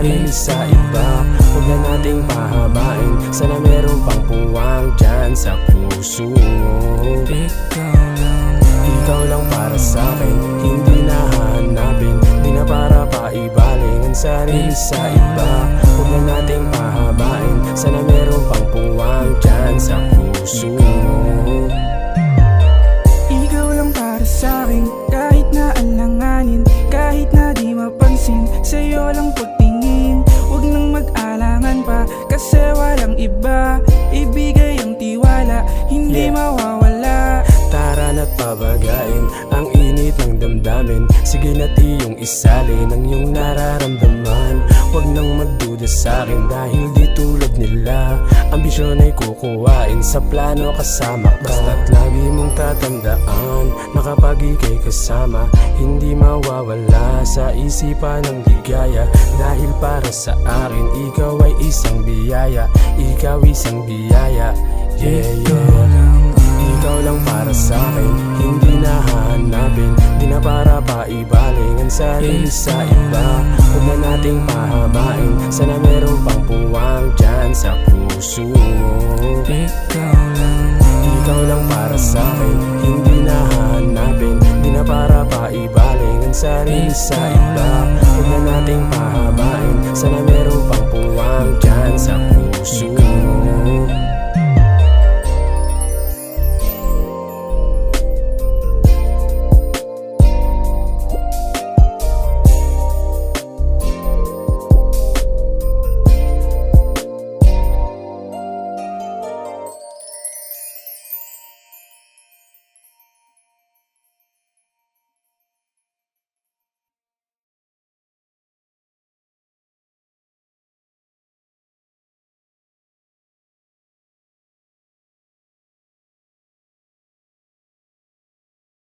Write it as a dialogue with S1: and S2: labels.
S1: sarili sa iba. Huwag na nating pahabain, sana meron pang puwang dyan sa puso mo. Ikaw lang para sa'kin, hindi na hahanapin. Di na para paibaling ang sarili sa iba. Huwag na nating pahabain, sana meron pang puwang dyan sa puso mo.
S2: Ikaw lang para sa'kin, kahit na alanganin, kahit na di mapansin, sa'yo lang pagtingin. Huwag nang mag-alangan pa, kasi walang iba. Ibigay ang tiwala, hindi mawawala.
S1: Tara na't pabagain ang init ng damdamin. Sige na't iyong isalin ang iyong nararamdaman. Huwag nang magduda sa'kin dahil di tulad nila. Ambisyon ay kukuhain sa plano kasama ka. Basta't lagi mong tatandaan na kapag ika'y kasama, hindi mawawala sa isipan ng ligaya. Dahil para sa akin, ikaw ay isang biyaya. Ikaw isang biyaya, yeah, yeah. Ikaw lang para sa'kin, hindi na hahanapin. Di na para paibaling ang sarili sa iba. Huwag na nating pahabain, sana meron pang puwang dyan sa puso mo.